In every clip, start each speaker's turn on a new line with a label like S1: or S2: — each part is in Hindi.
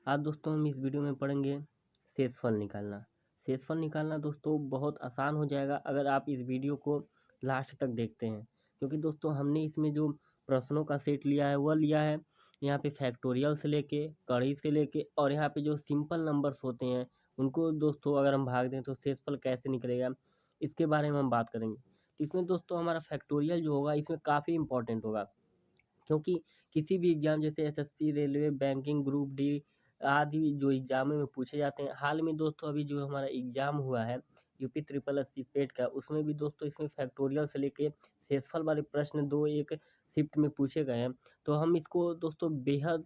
S1: आज दोस्तों हम इस वीडियो में पढ़ेंगे शेषफल निकालना। शेषफल निकालना दोस्तों बहुत आसान हो जाएगा अगर आप इस वीडियो को लास्ट तक देखते हैं, क्योंकि दोस्तों हमने इसमें जो प्रश्नों का सेट लिया है वह लिया है यहाँ पे फैक्टोरियल से लेके कड़ी से लेके, और यहाँ पे जो सिंपल नंबर्स होते हैं उनको दोस्तों अगर हम भाग दें तो शेषफल कैसे निकलेगा इसके बारे में हम बात करेंगे। तो इसमें दोस्तों हमारा फैक्टोरियल जो होगा इसमें काफ़ी इंपॉर्टेंट होगा, क्योंकि किसी भी एग्ज़ाम जैसे SSC, railway, banking, group D आदि जो एग्ज़ामों में पूछे जाते हैं। हाल में दोस्तों अभी जो हमारा एग्ज़ाम हुआ है यूपी ट्रिपल एससी पेट का, उसमें भी दोस्तों इसमें फैक्टोरियल से लेके शेषफल वाले प्रश्न 2 एक शिफ्ट में पूछे गए हैं। तो हम इसको दोस्तों बेहद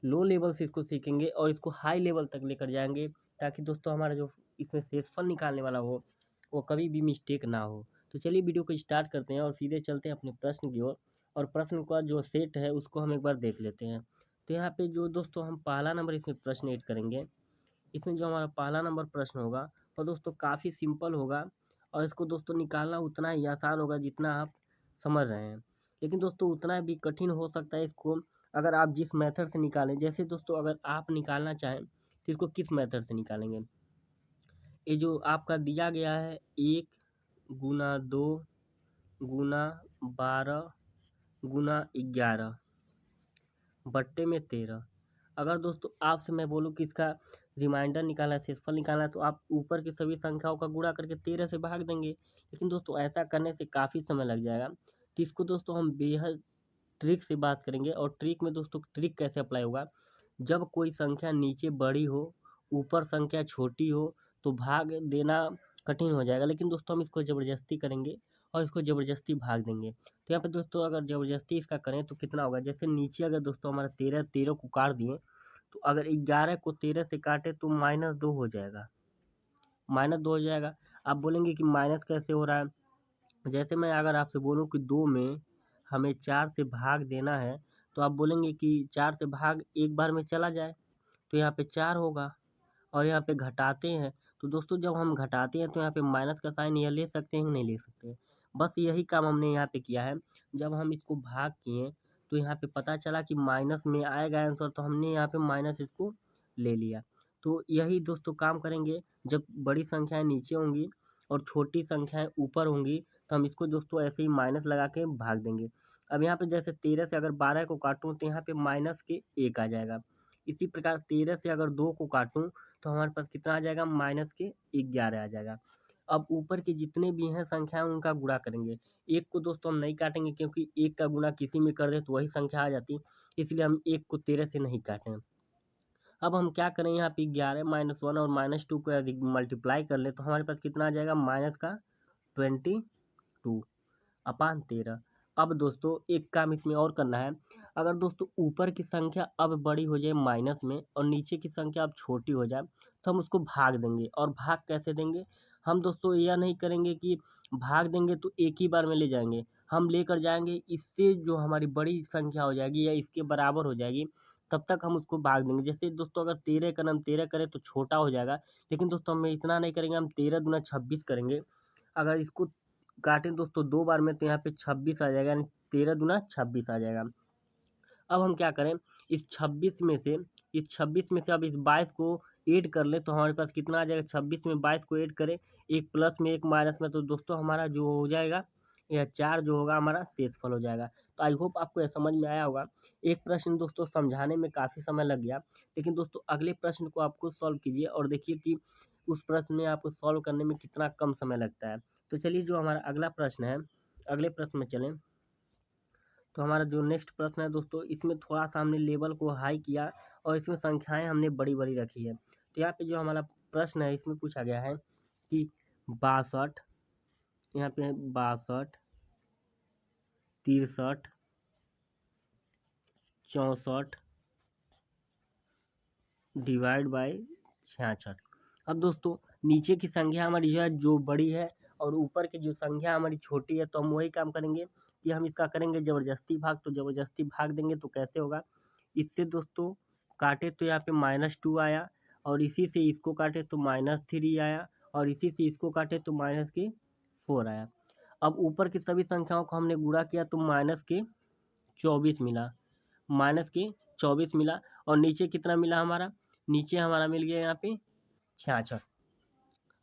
S1: लो लेवल से इसको सीखेंगे और इसको हाई लेवल तक लेकर जाएँगे, ताकि दोस्तों हमारा जो इसमें शेषफल निकालने वाला हो, वो कभी भी मिस्टेक ना हो। तो चलिए वीडियो को स्टार्ट करते हैं और सीधे चलते हैं अपने प्रश्न की ओर, और प्रश्न का जो सेट है उसको हम एक बार देख लेते हैं। तो यहाँ पे जो दोस्तों हम पहला नंबर इसमें प्रश्न ऐड करेंगे, इसमें जो हमारा पहला नंबर प्रश्न होगा वो दोस्तों काफ़ी सिंपल होगा, और इसको दोस्तों निकालना उतना ही आसान होगा जितना आप समझ रहे हैं। लेकिन दोस्तों उतना भी कठिन हो सकता है इसको अगर आप जिस मेथड से निकालें। जैसे दोस्तों अगर आप निकालना चाहें तो इसको किस मेथड से निकालेंगे। ये जो आपका दिया गया है 1 गुना 2 गुना 12 गुना 11 बट्टे में 13। अगर दोस्तों आपसे मैं बोलूँ कि इसका रिमाइंडर निकालना है, शेषफल निकालना है, तो आप ऊपर की सभी संख्याओं का गुणा करके 13 से भाग देंगे। लेकिन दोस्तों ऐसा करने से काफ़ी समय लग जाएगा। तो इसको दोस्तों हम बेहद ट्रिक से बात करेंगे, और ट्रिक में दोस्तों ट्रिक कैसे अप्लाई होगा। जब कोई संख्या नीचे बड़ी हो, ऊपर संख्या छोटी हो, तो भाग देना कठिन हो जाएगा। लेकिन दोस्तों हम इसको ज़बरदस्ती करेंगे और इसको ज़बरदस्ती भाग देंगे। तो यहाँ पे दोस्तों अगर ज़बरदस्ती इसका करें तो कितना होगा। जैसे नीचे अगर दोस्तों हमारा 13 13 को काट दिए, तो अगर 11 को 13 से काटे तो -2 हो जाएगा, -2 हो जाएगा। आप बोलेंगे कि माइनस कैसे हो रहा है। जैसे मैं अगर आपसे बोलूँ कि 2 में हमें 4 से भाग देना है, तो आप बोलेंगे कि 4 से भाग एक बार में चला जाए, तो यहाँ पे 4 होगा। और यहाँ पे घटाते हैं, तो दोस्तों जब हम घटाते हैं तो यहाँ पे माइनस का साइन यह ले सकते हैं कि नहीं ले सकते। बस यही काम हमने यहाँ पे किया है। जब हम इसको भाग किए तो यहाँ पे पता चला कि माइनस में आएगा आंसर, तो हमने यहाँ पे माइनस इसको ले लिया। तो यही दोस्तों काम करेंगे जब बड़ी संख्याएँ नीचे होंगी और छोटी संख्याएँ ऊपर होंगी, तो हम इसको दोस्तों ऐसे ही माइनस लगा के भाग देंगे। अब यहाँ पे जैसे 13 से अगर 12 को काटूँ तो यहाँ पे माइनस के 1 आ जाएगा। इसी प्रकार 13 से अगर 2 को काटूँ तो हमारे पास कितना आ जाएगा, माइनस के 11 आ जाएगा। अब ऊपर के जितने भी हैं संख्याएँ उनका गुणा करेंगे। 1 को दोस्तों हम नहीं काटेंगे, क्योंकि 1 का गुणा किसी में कर दें तो वही संख्या आ जाती, इसलिए हम 1 को 13 से नहीं काटें। अब हम क्या करें, यहाँ पे 11 -1 और -2 को यदि मल्टीप्लाई कर लें तो हमारे पास कितना आ जाएगा, माइनस का 22 अपान 13। अब दोस्तों एक काम इसमें और करना है। अगर दोस्तों ऊपर की संख्या अब बड़ी हो जाए माइनस में और नीचे की संख्या अब छोटी हो जाए, तो हम उसको भाग देंगे। और भाग कैसे देंगे, हम दोस्तों यह नहीं करेंगे कि भाग देंगे तो एक ही बार में ले जाएंगे। हम लेकर जाएंगे, इससे जो हमारी बड़ी संख्या हो जाएगी या इसके बराबर हो जाएगी, तब तक हम उसको भाग देंगे। जैसे दोस्तों अगर 13 का हम 13 करें तो छोटा हो जाएगा, लेकिन दोस्तों हम इतना नहीं करेंगे, हम 13 दूना 26 करेंगे। अगर इसको काटें दोस्तों 2 बार में तो यहाँ पे 26 आ जाएगा, यानी 13 दूना 26 आ जाएगा। अब हम क्या करें, इस 26 में से अब इस 22 को ऐड कर लें, तो हमारे पास कितना आ जाएगा, 26 में 22 को ऐड करें, एक प्लस में एक माइनस में, तो दोस्तों हमारा जो हो जाएगा यह 4 जो होगा हमारा शेषफल हो जाएगा। तो आई होप आपको यह समझ में आया होगा। एक प्रश्न दोस्तों समझाने में काफ़ी समय लग गया, लेकिन दोस्तों अगले प्रश्न को आप खुद सॉल्व कीजिए और देखिए कि उस प्रश्न में आपको सॉल्व करने में कितना कम समय लगता है। तो चलिए जो हमारा अगला प्रश्न है, अगले प्रश्न में चलें। तो हमारा जो नेक्स्ट प्रश्न है दोस्तों, इसमें थोड़ा-सा हमने लेवल को हाई किया और इसमें संख्याएँ हमने बड़ी-बड़ी रखी है। तो यहाँ पे जो हमारा प्रश्न है इसमें पूछा गया है कि 62, यहाँ पे है 62, 63, 64 डिवाइड बाय 66। अब दोस्तों नीचे की संख्या हमारी जो है जो बड़ी है और ऊपर की जो संख्या हमारी छोटी है, तो हम वही काम करेंगे कि हम इसका करेंगे ज़बरदस्ती भाग। तो ज़बरदस्ती भाग देंगे तो कैसे होगा, इससे दोस्तों काटे तो यहाँ पे -2 आया, और इसी से इसको काटे तो -3 आया, और इसी से इसको काटे तो -4 आया। अब ऊपर की सभी संख्याओं को हमने गुणा किया तो -24 मिला, -24 मिला। और नीचे कितना मिला हमारा, नीचे हमारा मिल गया यहाँ पे 66।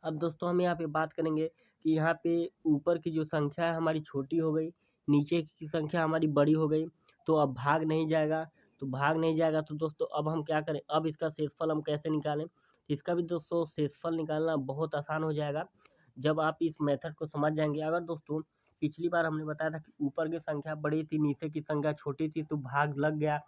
S1: अब दोस्तों हम यहाँ पे बात करेंगे कि यहाँ पे ऊपर की जो संख्या है हमारी छोटी हो गई, नीचे की संख्या हमारी बड़ी हो गई, तो अब भाग नहीं जाएगा। तो भाग नहीं जाएगा तो दोस्तों अब हम क्या करें, अब इसका शेषफल हम कैसे निकालें। इसका भी दोस्तों शेषफल निकालना बहुत आसान हो जाएगा जब आप इस मेथड को समझ जाएंगे। अगर दोस्तों पिछली बार हमने बताया था कि ऊपर की संख्या बड़ी थी, नीचे की संख्या छोटी थी, तो भाग लग गया।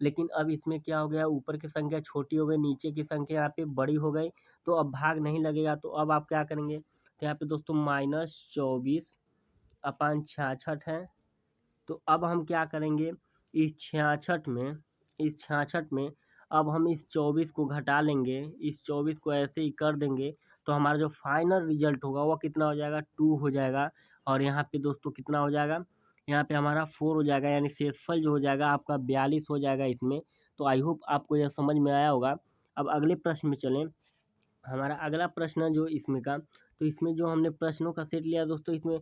S1: लेकिन अब इसमें क्या हो गया, ऊपर की संख्या छोटी हो गई, नीचे की संख्या यहाँ पे बड़ी हो गई, तो अब भाग नहीं लगेगा। तो अब आप क्या करेंगे, तो यहाँ पे दोस्तों -24/66 है। तो अब हम क्या करेंगे, इस 66 में अब हम इस 24 को घटा लेंगे, इस 24 को ऐसे ही कर देंगे, तो हमारा जो फाइनल रिजल्ट होगा वो कितना हो जाएगा, 2 हो जाएगा। और यहाँ पे दोस्तों कितना हो जाएगा, यहाँ पे हमारा 4 हो जाएगा, यानी शेषफल जो हो जाएगा आपका 42 हो जाएगा इसमें। तो आई होप आपको यह समझ में आया होगा। अब अगले प्रश्न में चलें। हमारा अगला प्रश्न है जो इसमें का, तो इसमें जो हमने प्रश्नों का सेट लिया दोस्तों, इसमें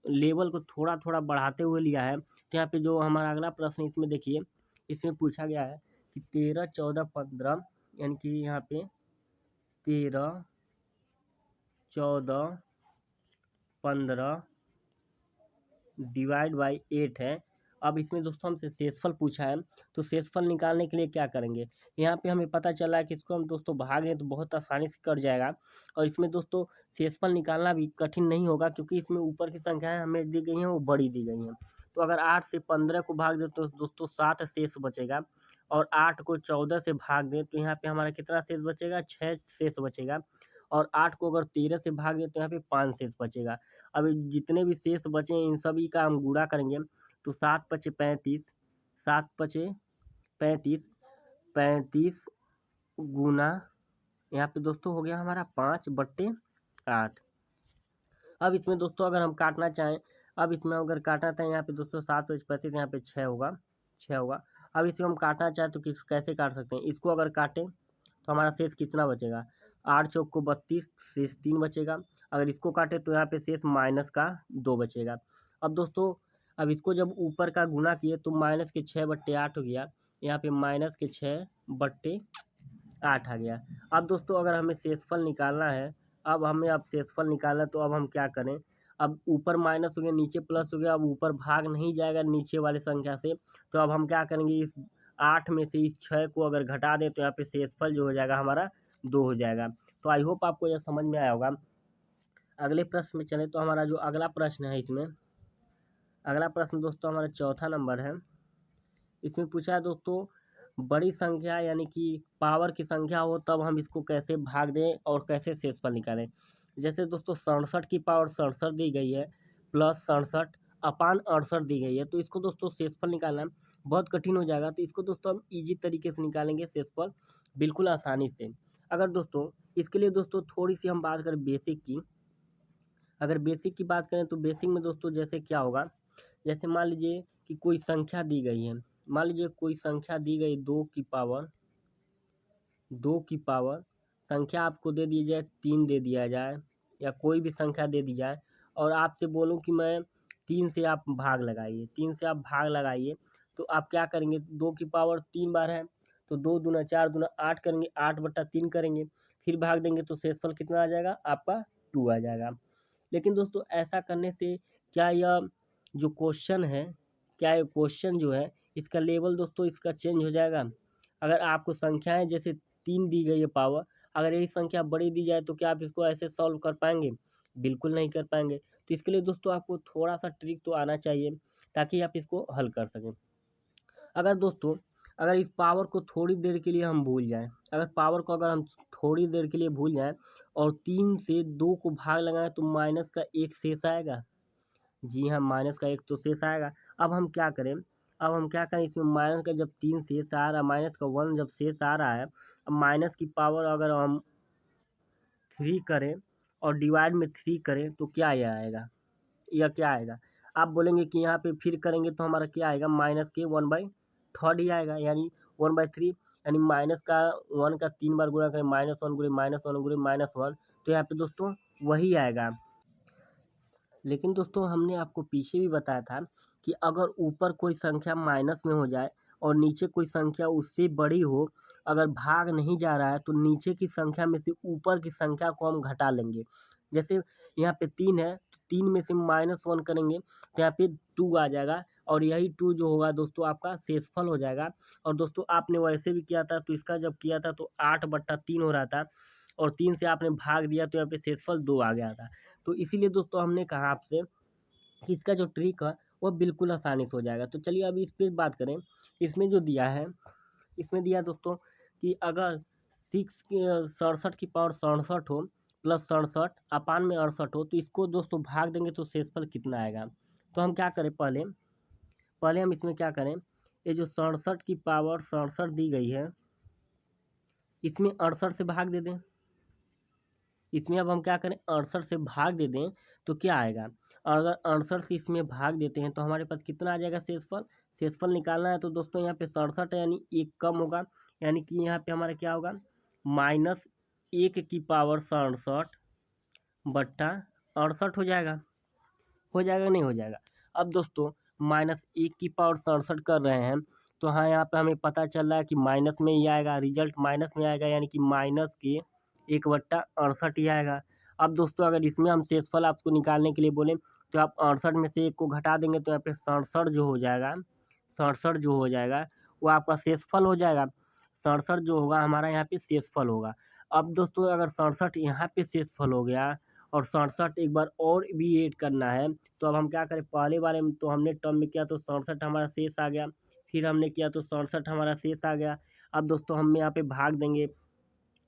S1: लेवल को थोड़ा थोड़ा बढ़ाते हुए लिया है। तो यहाँ पे जो हमारा अगला प्रश्न इसमें देखिए, इसमें पूछा गया है कि 13, 14, 15, यानी कि यहाँ पे 13, 14, 15 डिवाइड बाई 8 है। अब इसमें दोस्तों हमसे शेषफल पूछा है, तो शेषफल निकालने के लिए क्या करेंगे। यहाँ पे हमें पता चला है कि इसको हम दोस्तों भागें तो बहुत आसानी से कट जाएगा। और इसमें दोस्तों शेषफल निकालना भी कठिन नहीं होगा, क्योंकि इसमें ऊपर की संख्याएं हमें दी गई हैं वो बड़ी दी गई हैं। तो अगर 8 से 15 को भाग दें तो दोस्तों 7 शेष बचेगा, और 8 को 14 से भाग दें तो यहाँ पे हमारा कितना शेष बचेगा, 6 शेष बचेगा। और 8 को अगर 13 से भाग दें तो यहाँ पे 5 शेष बचेगा। अब जितने भी शेष बचे इन सभी का हम गुणा करेंगे, तो 7 पचे 35, 7 पचे 35, 35 गुना यहाँ पे दोस्तों हो गया हमारा 5/8। अब इसमें दोस्तों अगर हम काटना चाहें, अब इसमें अगर काटना चाहें यहाँ पे दोस्तों 7 पचे 35, यहाँ पे 6 होगा, 6 होगा। अब इसमें हम काटना चाहें तो कैसे काट सकते हैं, इसको अगर काटें तो हमारा शेष कितना बचेगा, 8 चौक को 32, शेष 3 बचेगा। अगर इसको काटे तो यहाँ पे शेष माइनस का 2 बचेगा। अब दोस्तों अब इसको जब ऊपर का गुना किए तो -6/8 हो गया, यहाँ पे -6/8 आ गया। अब दोस्तों अगर हमें शेषफल निकालना है, अब शेषफल निकालना है, तो अब हम क्या करें, अब ऊपर माइनस हो गया, नीचे प्लस हो गया, अब ऊपर भाग नहीं जाएगा नीचे वाली संख्या से। तो अब हम क्या करेंगे, इस 8 में से इस 6 को अगर घटा दें तो यहाँ पे शेषफल जो हो जाएगा हमारा 2 हो जाएगा। तो आई होप आपको यह समझ में आया होगा। अगले प्रश्न में चले तो हमारा जो अगला प्रश्न है, इसमें अगला प्रश्न दोस्तों हमारा चौथा नंबर है। इसमें पूछा है दोस्तों, बड़ी संख्या यानी कि पावर की संख्या हो तब हम इसको कैसे भाग दें और कैसे शेषफल निकालें। जैसे दोस्तों 67 की पावर 67 दी गई है, प्लस 67/68 दी गई है, तो इसको दोस्तों शेषफल निकालना बहुत कठिन हो जाएगा। तो इसको दोस्तों हम ईजी तरीके से निकालेंगे शेषफल, बिल्कुल आसानी से। अगर दोस्तों इसके लिए दोस्तों थोड़ी सी हम बात करें बेसिक की, अगर बेसिक की बात करें तो बेसिक में दोस्तों जैसे क्या होगा, जैसे मान लीजिए कि कोई संख्या दी गई है, मान लीजिए कोई संख्या दी गई 2 की पावर संख्या आपको दे दी जाए 3 दे दिया जाए, या कोई भी संख्या दे दी जाए, और आपसे बोलूं कि मैं 3 से आप भाग लगाइए, 3 से आप भाग लगाइए, तो आप क्या करेंगे, 2 की पावर 3 बार है, तो 2 दूना 4 दूना 8 करेंगे, 8/3 करेंगे, फिर भाग देंगे तो शेषफल कितना आ जाएगा आपका 2 आ जाएगा। लेकिन दोस्तों ऐसा करने से क्या यह जो क्वेश्चन है, क्या ये क्वेश्चन जो है इसका लेवल दोस्तों इसका चेंज हो जाएगा। अगर आपको संख्याएं जैसे 3 दी गई है पावर, अगर यही संख्या बड़ी दी जाए तो क्या आप इसको ऐसे सॉल्व कर पाएंगे, बिल्कुल नहीं कर पाएंगे। तो इसके लिए दोस्तों आपको थोड़ा सा ट्रिक तो आना चाहिए, ताकि आप इसको हल कर सकें। अगर दोस्तों अगर इस पावर को थोड़ी देर के लिए हम भूल जाएं, अगर पावर को अगर हम थोड़ी देर के लिए भूल जाएं और 3 से 2 को भाग लगाएं तो माइनस का 1 शेष आएगा। जी हाँ, माइनस का 1 तो शेष आएगा। अब हम क्या करें इसमें, माइनस का जब 3 शेष आ रहा है, माइनस का 1 जब शेष आ रहा है, अब माइनस की पावर अगर हम 3 करें और डिवाइड में 3 करें तो क्या यह आएगा, यह क्या आएगा। आप बोलेंगे कि यहाँ पे फिर करेंगे तो हमारा क्या आएगा, माइनस के 1/3 ही आएगा, यानी 1/3, यानी माइनस का 1 का 3 बार गुणा करें, -1 गुणे -1 गुणे -1, तो यहाँ पे दोस्तों वही आएगा। लेकिन दोस्तों हमने आपको पीछे भी बताया था कि अगर ऊपर कोई संख्या माइनस में हो जाए और नीचे कोई संख्या उससे बड़ी हो, अगर भाग नहीं जा रहा है तो नीचे की संख्या में से ऊपर की संख्या को हम घटा लेंगे। जैसे यहाँ पे 3 है तो 3 में से -1 करेंगे तो यहाँ पे 2 आ जाएगा और यही 2 जो होगा दोस्तों आपका शेषफल हो जाएगा। और दोस्तों आपने वैसे भी किया था तो इसका जब किया था तो 8/3 हो रहा था और 3 से आपने भाग दिया तो यहाँ पे शेषफल 2 आ गया था। तो इसीलिए दोस्तों हमने कहा आपसे कि इसका जो ट्रिक है वो बिल्कुल आसानी से हो जाएगा। तो चलिए अभी इस पे बात करें। इसमें जो दिया है, इसमें दिया है दोस्तों कि अगर 6 की 67 की पावर 67 हो प्लस 67 अपान में 68 हो तो इसको दोस्तों भाग देंगे तो शेषफल कितना आएगा। तो हम क्या करें, पहले पहले हम इसमें क्या करें, ये जो 67 की पावर 67 दी गई है इसमें 68 से भाग दे दें। इसमें अब हम क्या करें, 68 से भाग दे दें तो क्या आएगा। और अगर 68 से इसमें भाग देते हैं तो हमारे पास कितना आ जाएगा शेषफल। शेषफल निकालना है तो दोस्तों यहाँ पे 67 है यानी 1 कम होगा, यानी कि यहाँ पे हमारा क्या होगा, -1 की पावर 67 बट्टा 68 हो जाएगा नहीं हो जाएगा। अब दोस्तों -1 की पावर 67 कर रहे हैं तो हाँ यहाँ पे हमें पता चल रहा है कि माइनस में ही आएगा, रिजल्ट माइनस में आएगा, यानी कि माइनस के 1/68 ही आएगा। अब दोस्तों अगर इसमें हम शेषफल आपको निकालने के लिए बोलें तो आप 68 में से 1 को घटा देंगे तो यहाँ पे 67 जो हो जाएगा, 67 जो हो जाएगा वो आपका शेषफल हो जाएगा। 67 जो होगा हमारा यहाँ पे शेषफल होगा। अब दोस्तों अगर 67 यहाँ पे शेषफल हो गया और 67 एक बार और भी ऐड करना है तो अब हम क्या करें, पहले वाले में तो हमने टर्म में किया तो 67 हमारा शेष आ गया, फिर हमने किया तो 67 हमारा शेष आ गया। अब दोस्तों हम यहाँ पे भाग देंगे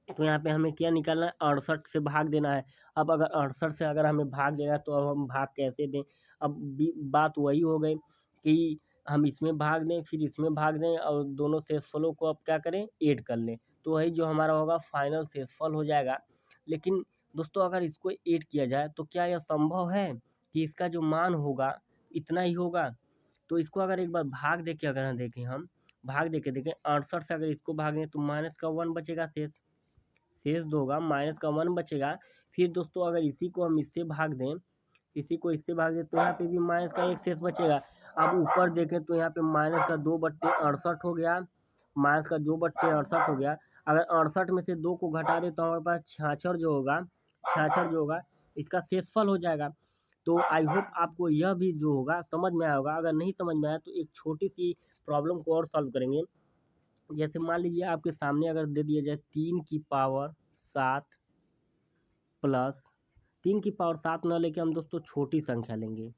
S1: तो यहाँ पे हमें क्या निकालना है, 68 से भाग देना है। अब अगर 68 से अगर हमें भाग देना है तो अब हम भाग कैसे दें। अब बात वही हो गई कि हम इसमें भाग दें फिर इसमें भाग दें और दोनों शेषफलों को अब क्या करें, ऐड कर लें तो वही जो हमारा होगा फाइनल शेषफल हो जाएगा। लेकिन दोस्तों अगर इसको ऐड किया जाए तो क्या यह संभव है कि इसका जो मान होगा इतना ही होगा। तो इसको अगर एक बार भाग दे के अगर देखें, हम भाग दे के देखें 68 से अगर इसको भागें तो -1 बचेगा, शेष 2 होगा, -1 बचेगा। फिर दोस्तों अगर इसी को हम इससे भाग दें, इसी को इससे भाग दें तो यहाँ पे भी -1 शेष बचेगा। अब ऊपर देखें तो यहाँ पे -2/68 हो गया, -2/68 हो गया। अगर 68 में से 2 को घटा दें तो हमारे पास 66 जो होगा, 66 जो होगा इसका शेषफल हो जाएगा। तो आई होप आपको यह भी जो होगा समझ में आया होगा। अगर नहीं समझ में आया तो एक छोटी सी प्रॉब्लम को और सॉल्व करेंगे। जैसे मान लीजिए आपके सामने अगर दे दिया जाए 3 की पावर 7 प्लस 3 की पावर 7 न लेके हम दोस्तों छोटी संख्या लेंगे,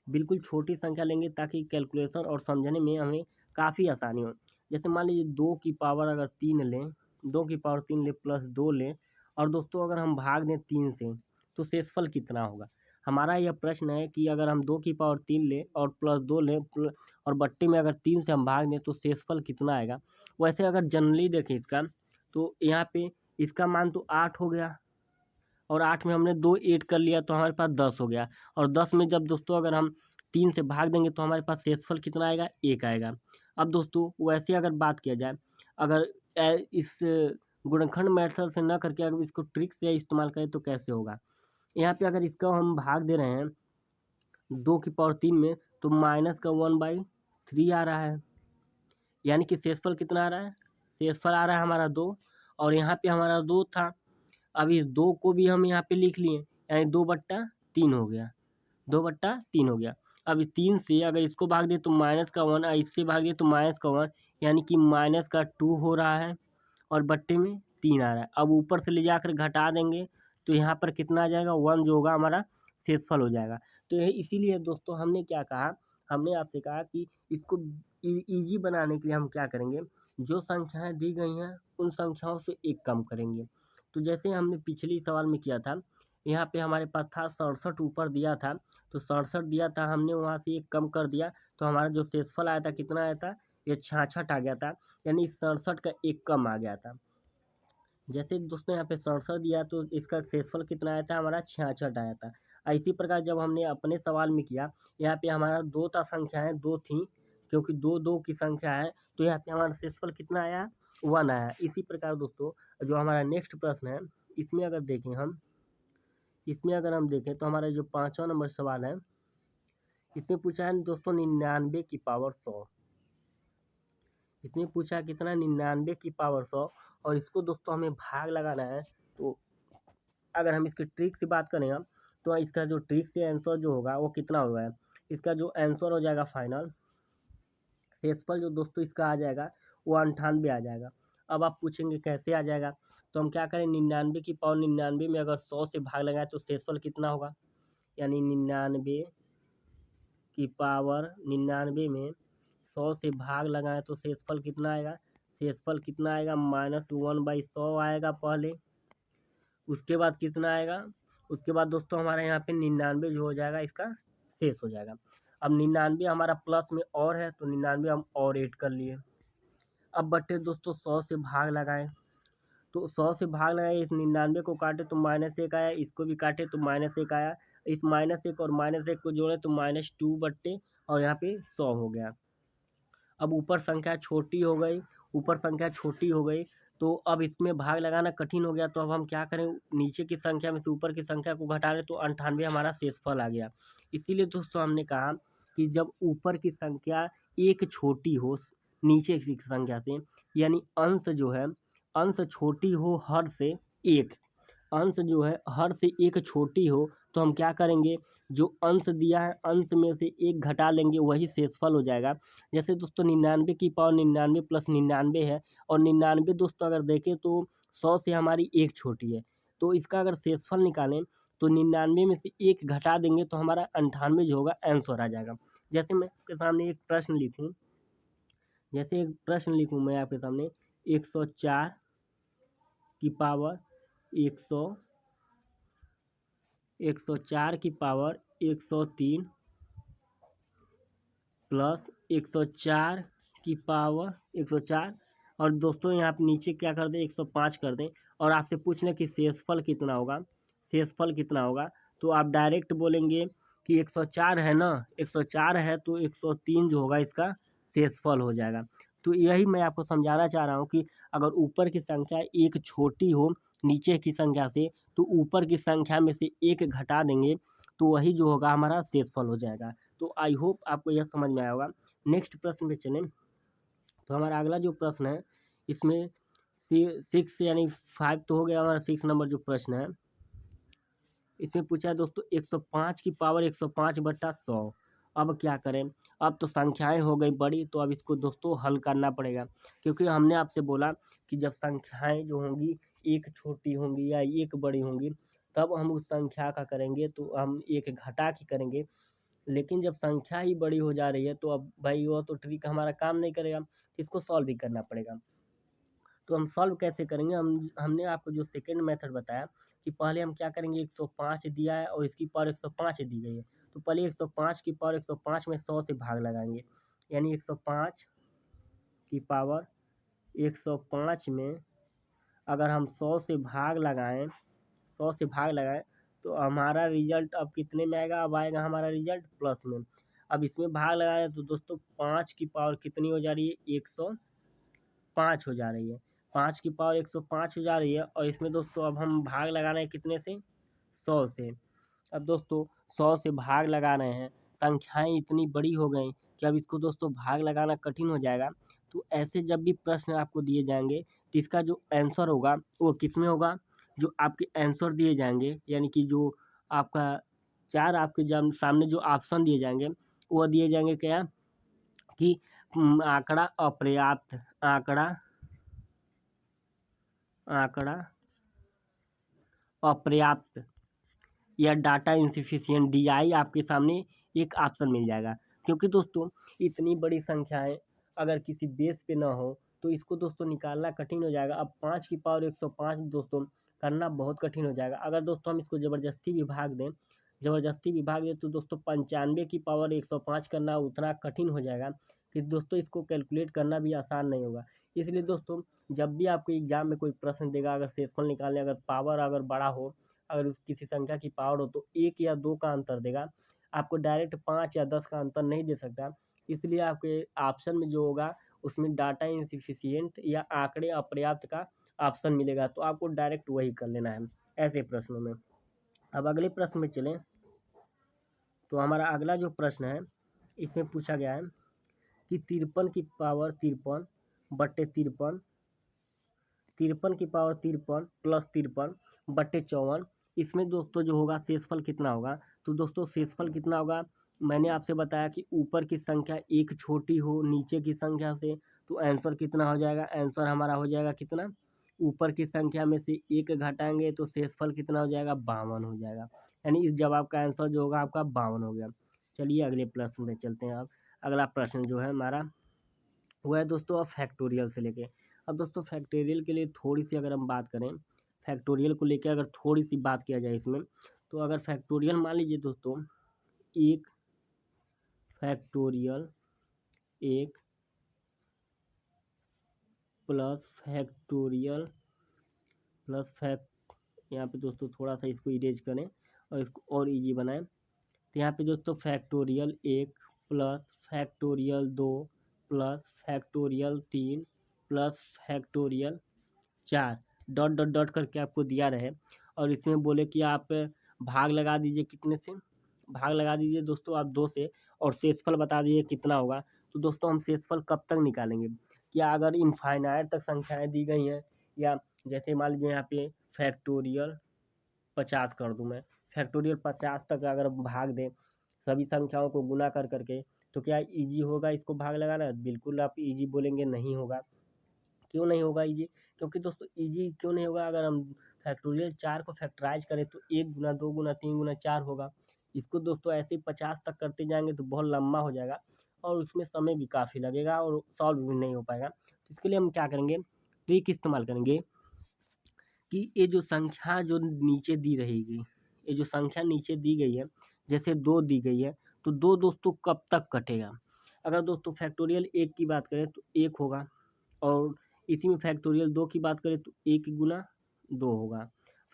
S1: बिल्कुल छोटी संख्या लेंगे ताकि कैलकुलेशन और समझने में हमें काफ़ी आसानी हो। जैसे मान लीजिए 2 की पावर अगर 3 लें, 2 की पावर 3 लें प्लस 2 लें और दोस्तों अगर हम भाग दें 3 से तो शेषफल कितना होगा। हमारा यह प्रश्न है कि अगर हम 2 की पावर 3 लें और प्लस 2 लें और बट्टे में अगर 3 से हम भाग दें तो शेषफल कितना आएगा। वैसे अगर जनरली देखें इसका तो यहाँ पे इसका मान तो 8 हो गया और 8 में हमने 2 ऐड कर लिया तो हमारे पास 10 हो गया। और 10 में जब दोस्तों अगर हम 3 से भाग देंगे तो हमारे पास शेषफल कितना आएगा, 1 आएगा। अब दोस्तों वैसे अगर बात किया जाए, अगर इस गुणनखंड मेथड से न करके अगर इसको ट्रिक से इस्तेमाल करें तो कैसे होगा। यहाँ पे अगर इसका हम भाग दे रहे हैं 2 की पावर 3 में तो -1/3 आ रहा है, यानी कि शेषफल कितना आ रहा है, शेषफल आ रहा है हमारा 2 और यहाँ पे हमारा 2 था। अब इस 2 को भी हम यहाँ पे लिख लिए यानी 2/3 हो गया, 2/3 हो गया। अब इस 3 से अगर इसको भाग दें तो -1 और इससे भागे तो -1 यानी कि -2 हो रहा है और बट्टे में 3 आ रहा है। अब ऊपर से ले जाकर घटा देंगे तो यहाँ पर कितना आ जाएगा, 1 जो होगा हमारा शेषफल हो जाएगा। तो यही इसीलिए दोस्तों हमने क्या कहा, हमने आपसे कहा कि इसको ईजी बनाने के लिए हम क्या करेंगे, जो संख्याएँ दी गई हैं उन संख्याओं से 1 कम करेंगे। तो जैसे हमने पिछली सवाल में किया था, यहाँ पे हमारे पास था 67 ऊपर दिया था, तो 67 दिया था हमने वहाँ से 1 कम कर दिया तो हमारा जो शेषफल आया था कितना आया था, ये 66 आ गया था, यानी 67 का 1 कम आ गया था। जैसे दोस्तों यहाँ पे 67 दिया तो इसका शेषफल कितना आया था, हमारा 66 आया था। इसी प्रकार जब हमने अपने सवाल में किया, यहाँ पे हमारा 2 था, संख्याएँ 2 थीं, क्योंकि 2 की संख्या है तो यहाँ पे हमारा शेषफल कितना आया, 1 आया। इसी प्रकार दोस्तों जो हमारा नेक्स्ट प्रश्न है, इसमें अगर देखें हम, इसमें अगर हम देखें तो हमारा जो 5वां नंबर सवाल है, इसमें पूछा है दोस्तों 99 की पावर 100। इसमें पूछा कितना 99 की पावर 100 और इसको दोस्तों हमें भाग लगाना है। तो अगर हम इसके ट्रिक से बात करें हम, तो इसका जो ट्रिक से आंसर जो होगा वो कितना होगा, इसका जो आंसर हो जाएगा फाइनल शेषफल जो दोस्तों इसका आ जाएगा वो 98 आ जाएगा। अब आप पूछेंगे कैसे आ जाएगा, तो हम क्या करें 99 की पावर 99 में अगर 100 से भाग लगाएं तो शेषफल कितना होगा, यानी 99 की पावर 99 में 100 से भाग लगाएं तो शेषफल कितना आएगा, शेषफल कितना आएगा -1/100 आएगा पहले। उसके बाद कितना आएगा, उसके बाद दोस्तों हमारा यहाँ पे 99 जो हो जाएगा इसका शेष हो जाएगा। अब 99 हमारा प्लस में और है तो 99 हम और ऐड कर लिए। अब बटे दोस्तों 100 से भाग लगाएं, तो 100 से भाग लगाए इस 99 को काटे तो -1 आया, इसको भी काटे तो -1 आया, इस -1 और -1 को जोड़े तो -2 बट्टे और यहाँ पे 100 हो गया। अब ऊपर संख्या छोटी हो गई, ऊपर संख्या छोटी हो गई तो अब इसमें भाग लगाना कठिन हो गया, तो अब हम क्या करें नीचे की संख्या में से ऊपर की संख्या को घटा दें तो 98 हमारा शेषफल आ गया। इसीलिए दोस्तों हमने कहा कि जब ऊपर की संख्या एक छोटी हो नीचे की संख्या से, यानी अंश जो है अंश छोटी हो हर से एक, अंश जो है हर से एक छोटी हो तो हम क्या करेंगे, जो अंश दिया है अंश में से एक घटा लेंगे वही शेषफल हो जाएगा। जैसे दोस्तों 99 की पावर 99 प्लस 99 है और 99 दोस्तों अगर देखें तो 100 से हमारी एक छोटी है, तो इसका अगर शेषफल निकालें तो 99 में से एक घटा देंगे तो हमारा 98 जो होगा आंसर आ जाएगा। जैसे मैं आपके सामने एक प्रश्न लिखूँ, जैसे एक प्रश्न लिखूँ मैं आपके सामने 104 की पावर 100 104 की पावर 103 प्लस 104 की पावर 104 और दोस्तों यहाँ पे नीचे क्या कर दें 105 कर दें और आपसे पूछ लें कि शेषफल कितना होगा, शेषफल कितना होगा, तो आप डायरेक्ट बोलेंगे कि 104 है ना, 104 है तो 103 जो होगा इसका शेषफल हो जाएगा। तो यही मैं आपको समझाना चाह रहा हूँ कि अगर ऊपर की संख्या एक छोटी हो नीचे की संख्या से तो ऊपर की संख्या में से एक घटा देंगे तो वही जो होगा हमारा शेषफल हो जाएगा। तो आई होप आपको यह समझ में आया होगा। नेक्स्ट प्रश्न पे चलें, तो हमारा अगला जो प्रश्न है इसमें 6 यानी 5 तो हो गया, हमारा 6 नंबर जो प्रश्न है इसमें पूछा है दोस्तों 105 की पावर 105 बट्टा 100। अब क्या करें, अब तो संख्याएं हो गई बड़ी तो अब इसको दोस्तों हल करना पड़ेगा, क्योंकि हमने आपसे बोला कि जब संख्याएं जो होंगी एक छोटी होंगी या एक बड़ी होंगी तब हम उस संख्या का करेंगे तो हम एक घटा के करेंगे, लेकिन जब संख्या ही बड़ी हो जा रही है तो अब भाई वो तो ट्रिक हमारा काम नहीं करेगा, इसको सॉल्व भी करना पड़ेगा। तो हम सॉल्व कैसे करेंगे, हमने आपको जो सेकंड मेथड बताया कि पहले हम क्या करेंगे 105 दिया है और इसकी पावर 105 दी गई है, तो पहले 105 की पावर 105 में 100 से भाग लगाएंगे, यानी 105 की पावर 105 में अगर हम 100 से भाग लगाएं 100 से भाग लगाएं तो हमारा रिजल्ट अब कितने में आएगा, अब आएगा हमारा रिजल्ट प्लस में। अब इसमें भाग लगाएं तो दोस्तों 5 की पावर कितनी हो जा रही है 105 हो जा रही है, 5 की पावर 105 हो जा रही है और इसमें दोस्तों अब हम भाग लगा रहे हैं कितने से 100 से। अब दोस्तों 100 से भाग लगा रहे हैं, संख्याएं इतनी बड़ी हो गई कि अब इसको दोस्तों भाग लगाना कठिन हो जाएगा। तो ऐसे जब भी प्रश्न आपको दिए जाएंगे तो इसका जो आंसर होगा वो किस में होगा, जो आपके आंसर दिए जाएंगे यानी कि जो आपका चार आपके जब सामने जो ऑप्शन दिए जाएंगे वो दिए जाएंगे क्या कि आंकड़ा अपर्याप्त, आंकड़ा आंकड़ा अपर्याप्त या डाटा इंसफिशिएंट DI आपके सामने एक ऑप्शन मिल जाएगा। क्योंकि दोस्तों इतनी बड़ी संख्याएं अगर किसी बेस पे ना हो तो इसको दोस्तों निकालना कठिन हो जाएगा। अब 5 की पावर 105 दोस्तों करना बहुत कठिन हो जाएगा। अगर दोस्तों हम इसको ज़बरदस्ती विभाग दें तो दोस्तों 95 की पावर 105 करना उतना कठिन हो जाएगा कि दोस्तों इसको कैलकुलेट करना भी आसान नहीं होगा। इसलिए दोस्तों जब भी आपको एग्जाम में कोई प्रश्न देगा अगर शेषफल निकालने अगर पावर अगर बड़ा हो, अगर उस किसी संख्या की पावर हो तो 1 या 2 का अंतर देगा, आपको डायरेक्ट 5 या 10 का अंतर नहीं दे सकता। इसलिए आपके ऑप्शन में जो होगा उसमें डाटा इनसफिशिएंट या आंकड़े अपर्याप्त का ऑप्शन मिलेगा, तो आपको डायरेक्ट वही कर लेना है ऐसे प्रश्नों में। अब अगले प्रश्न में चलें, तो हमारा अगला जो प्रश्न है इसमें पूछा गया है कि 53 की पावर 53 बट्टे 53, 53 की पावर 53 प्लस 53 बट्टे 54। इसमें दोस्तों जो होगा शेषफल कितना होगा? तो दोस्तों शेषफल कितना होगा? मैंने आपसे बताया कि ऊपर की संख्या एक छोटी हो नीचे की संख्या से, तो आंसर कितना हो जाएगा? आंसर हमारा हो जाएगा कितना? ऊपर की संख्या में से एक घटाएंगे तो शेषफल कितना हो जाएगा? 52 हो जाएगा। यानी इस जवाब का आंसर जो होगा आपका 52 हो गया। चलिए अगले प्रश्न में चलते हैं। अब अगला प्रश्न जो है हमारा वो है दोस्तों अब फैक्टोरियल से लेके। अब दोस्तों फैक्टोरियल के लिए थोड़ी सी अगर हम बात करें, फैक्टोरियल को लेके अगर थोड़ी सी बात किया जाए इसमें, तो अगर फैक्टोरियल मान लीजिए दोस्तों, एक फैक्टोरियल एक प्लस फैक्टोरियल प्लस यहाँ पे दोस्तों थोड़ा सा इसको इरेज करें और इसको और इजी बनाएं। तो यहाँ पे दोस्तों फैक्टोरियल एक प्लस फैक्टोरियल दो प्लस फैक्टोरियल तीन प्लस फैक्टोरियल चार डॉट डॉट डॉट करके आपको दिया रहे और इसमें बोले कि आप भाग लगा दीजिए कितने से, भाग लगा दीजिए दोस्तों आप 2 से और शेषफल बता दीजिए कितना होगा। तो दोस्तों हम शेषफल कब तक निकालेंगे? क्या अगर इनफाइनाइट तक संख्याएं दी गई हैं, या जैसे मान लीजिए यहाँ पे फैक्टोरियल 50 कर दूं मैं, फैक्टोरियल 50 तक अगर भाग दें सभी संख्याओं को गुना कर करके, तो क्या ईजी होगा इसको भाग लगाना? बिल्कुल आप ईजी बोलेंगे नहीं होगा। क्यों नहीं होगा ईजी? क्योंकि दोस्तों ईजी क्यों नहीं होगा? अगर हम फैक्टोरियल 4 को फैक्टराइज करें तो 1 गुना 2 गुना 3 गुना 4 होगा। इसको दोस्तों ऐसे ही 50 तक करते जाएंगे तो बहुत लंबा हो जाएगा और उसमें समय भी काफ़ी लगेगा और सॉल्व भी नहीं हो पाएगा। तो इसके लिए हम क्या करेंगे, ट्रिक इस्तेमाल करेंगे कि ये जो संख्या जो नीचे दी रहेगी, ये जो संख्या नीचे दी गई है, जैसे 2 दी गई है, तो 2 दोस्तों कब तक कटेगा? अगर दोस्तों फैक्टोरियल 1 की बात करें तो 1 होगा और इसी में फैक्टोरियल 2 की बात करें तो 1 गुना 2 होगा।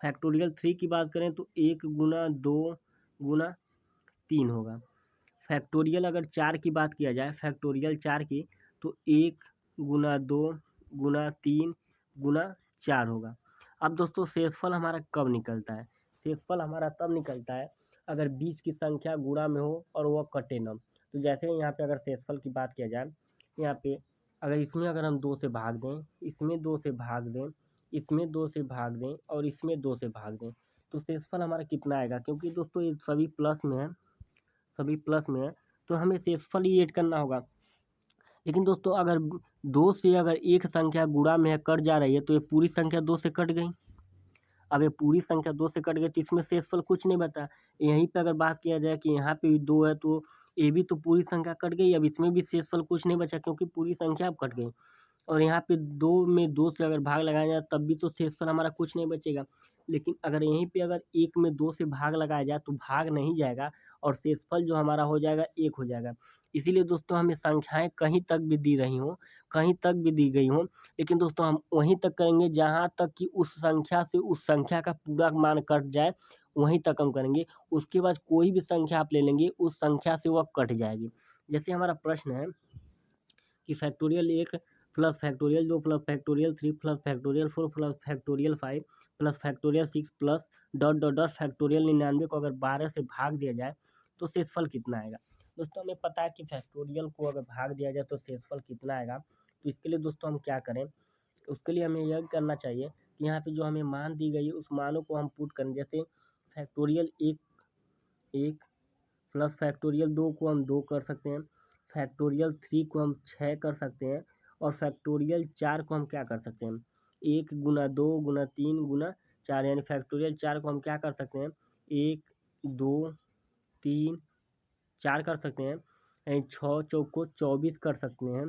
S1: फैक्टोरियल 3 की बात करें तो 1 गुना 2 गुना 3 होगा। फैक्टोरियल अगर 4 की बात किया जाए, फैक्टोरियल 4 की, तो 1 गुना 2 गुना 3 गुना 4 होगा। अब दोस्तों शेषफल हमारा कब निकलता है? शेषफल हमारा तब निकलता है अगर बीच की संख्या गुणा में हो और वह कटे न। तो जैसे यहाँ पे अगर शेषफल की बात किया जाए, यहाँ पे अगर इसमें अगर हम 2 से भाग दें, इसमें 2 से भाग दें, इसमें 2 से भाग दें और इसमें 2 से भाग दें, तो शेषफल हमारा कितना आएगा? क्योंकि दोस्तों ये सभी प्लस में है, सभी प्लस में है, तो हमें शेषफल ही ऐड करना होगा। लेकिन दोस्तों अगर 2 से अगर एक संख्या गुणा में है, कट जा रही है, तो ये पूरी संख्या 2 से कट गई। अब ये पूरी संख्या 2 से कट गई तो इसमें शेषफल कुछ नहीं बचा। यहीं पे अगर बात किया जाए कि यहाँ पे भी 2 है तो ये भी तो पूरी संख्या कट गई, अब इसमें भी शेषफल कुछ नहीं बचा क्योंकि पूरी संख्या अब कट गई। और यहाँ पे 2 में 2 से अगर भाग लगाया जाए तब भी तो शेषफल हमारा कुछ नहीं बचेगा। लेकिन अगर यहीं पे अगर 1 में 2 से भाग लगाया जाए तो भाग नहीं जाएगा और शेषफल जो हमारा हो जाएगा 1 हो जाएगा। इसीलिए दोस्तों हमें संख्याएँ कहीं तक भी दी रही हों, कहीं तक भी दी गई हों, लेकिन दोस्तों हम वहीं तक करेंगे जहाँ तक कि उस संख्या से उस संख्या का पूरा मान कट जाए, वहीं तक हम करेंगे। उसके बाद कोई भी संख्या आप ले लेंगे उस संख्या से वह कट जाएगी। जैसे हमारा प्रश्न है कि factorial 1 plus factorial 2 plus factorial 3 plus factorial 4 plus factorial 5 plus factorial 6 plus dot dot dot factorial 99 को अगर 12 से भाग दिया जाए तो शेषफल कितना आएगा? दोस्तों हमें पता है कि फैक्टोरियल को अगर भाग दिया जाए तो शेषफल कितना आएगा। तो इसके लिए दोस्तों हम क्या करें, उसके लिए हमें यह करना चाहिए कि यहाँ पे जो हमें मान दी गई है उस मानों को हम पुट करें। जैसे फैक्टोरियल 1 प्लस फैक्टोरियल 2 को हम 2 कर सकते हैं, फैक्टोरियल 3 को हम 6 कर सकते हैं और फैक्टोरियल 4 को हम क्या कर सकते हैं, 1 गुना 2 गुना 3 गुना 4, यानी फैक्टोरियल 4 को हम क्या कर सकते हैं, 1 2 3 4 कर सकते हैं, यानी 6 चौक को 24 कर सकते हैं,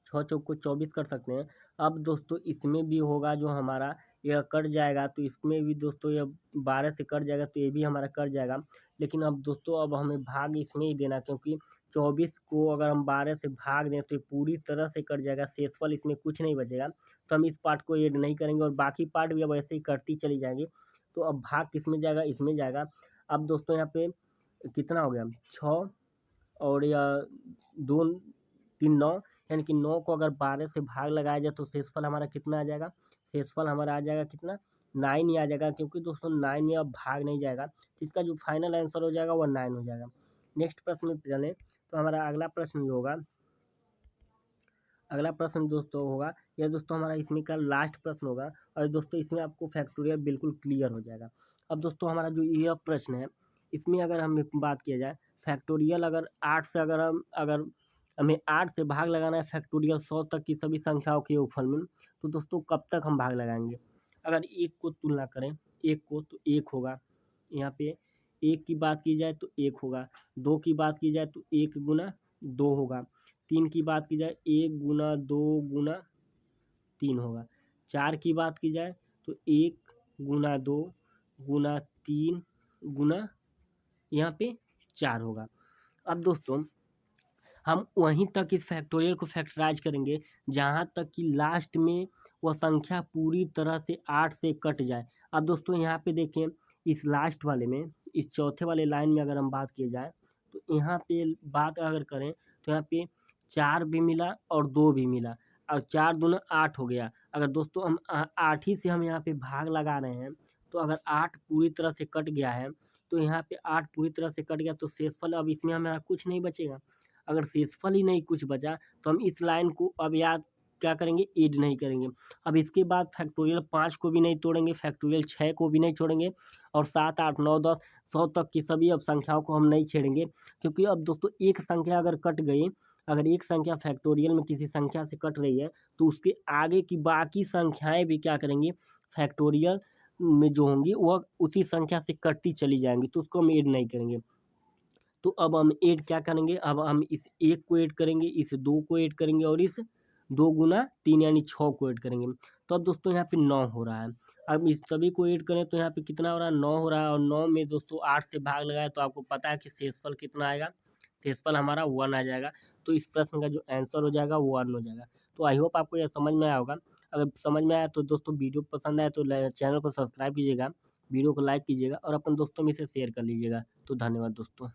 S1: 6 चौक को 24 कर सकते हैं। अब दोस्तों इसमें भी होगा जो हमारा यह कट जाएगा, तो इसमें भी दोस्तों यह 12 से कट जाएगा तो ये भी हमारा कट जाएगा। लेकिन अब दोस्तों अब हमें भाग इसमें ही देना, क्योंकि 24 को अगर हम 12 से भाग दें तो ये पूरी तरह से कट जाएगा, शेषफल इसमें कुछ नहीं बचेगा। तो हम इस पार्ट को ऐड नहीं करेंगे और बाकी पार्ट भी अब ऐसे ही कटती चली जाएंगी। तो अब भाग किसमें जाएगा, इसमें जाएगा। अब दोस्तों यहाँ पे कितना हो गया, 6 और या 2 3 9, यानी कि 9 को अगर 12 से भाग लगाया जाए तो शेषफल हमारा कितना आ जाएगा, शेषफल हमारा आ जाएगा कितना, 9 ही आ जाएगा। क्योंकि दोस्तों 9 में अब भाग नहीं जाएगा तो इसका जो फाइनल आंसर हो जाएगा वह 9 हो जाएगा। नेक्स्ट प्रश्न में चलें तो हमारा अगला प्रश्न जो होगा, अगला प्रश्न दोस्तों होगा, यह दोस्तों हमारा इसमें का लास्ट प्रश्न होगा और दोस्तों इसमें आपको फैक्टोरियल बिल्कुल क्लियर हो जाएगा। अब दोस्तों हमारा जो यह प्रश्न है, इसमें अगर हम बात किया जाए फैक्टोरियल, अगर 8 से अगर हमें 8 से भाग लगाना है फैक्टोरियल 100 तक की सभी संख्याओं के योगफल में, तो दोस्तों कब तक हम भाग लगाएंगे? अगर 1 को तुलना करें, 1 को तो 1 होगा, यहाँ पे 1 की बात की जाए तो 1 होगा, 2 की बात की जाए तो 1 गुना 2 होगा, 3 की बात की जाए 1 गुना 2 गुना 3 होगा, 4 की बात की जाए तो 1 गुना 2 गुना 3 गुना यहाँ पे 4 होगा। अब दोस्तों हम वहीं तक इस फैक्टोरियल को फैक्टराइज करेंगे जहाँ तक कि लास्ट में वह संख्या पूरी तरह से 8 से कट जाए। अब दोस्तों यहाँ पे देखें, इस लास्ट वाले में, इस चौथे वाले लाइन में अगर हम बात किया जाए तो यहाँ पे बात अगर करें तो यहाँ पे 4 भी मिला और 2 भी मिला और 4 दूना 8 हो गया। अगर दोस्तों हम 8 ही से हम यहाँ पे भाग लगा रहे हैं, तो अगर 8 पूरी तरह से कट गया है तो यहाँ पे 8 पूरी तरह से कट गया तो शेषफल अब इसमें हमारा कुछ नहीं बचेगा। अगर शेषफल ही नहीं कुछ बचा तो हम इस लाइन को अब याद क्या करेंगे, ऐड नहीं करेंगे। अब इसके बाद फैक्टोरियल 5 को भी नहीं तोड़ेंगे, फैक्टोरियल 6 को भी नहीं छोड़ेंगे और 7, 8, 9, 10, 100 तक की सभी अब संख्याओं को हम नहीं छेड़ेंगे, क्योंकि अब दोस्तों एक संख्या अगर कट गई, अगर एक संख्या फैक्टोरियल में किसी संख्या से कट रही है तो उसके आगे की बाकी संख्याएं भी क्या करेंगी, फैक्टोरियल में जो होंगी वह उसी संख्या से कटती चली जाएंगी, तो उसको हम ऐड नहीं करेंगे। तो अब हम ऐड क्या करेंगे, अब हम इस 1 को ऐड करेंगे, इस 2 को ऐड करेंगे और इस 2 गुना 3 यानी 6 को ऐड करेंगे। तो अब दोस्तों यहाँ पे 9 हो रहा है। अब इस सभी को ऐड करें तो यहाँ पे कितना हो रहा है, 9 हो रहा है और 9 में दोस्तों 8 से भाग लगाए तो आपको पता है कि शेषफल कितना आएगा, शेषफल हमारा 1 आ जाएगा। तो इस प्रश्न का जो आंसर हो जाएगा वो 1 हो जाएगा। तो आई होप आपको यह समझ में आया होगा। अगर समझ में आया तो दोस्तों वीडियो पसंद आए तो चैनल को सब्सक्राइब कीजिएगा, वीडियो को लाइक कीजिएगा और अपने दोस्तों में इसे शेयर कर लीजिएगा। तो धन्यवाद दोस्तों।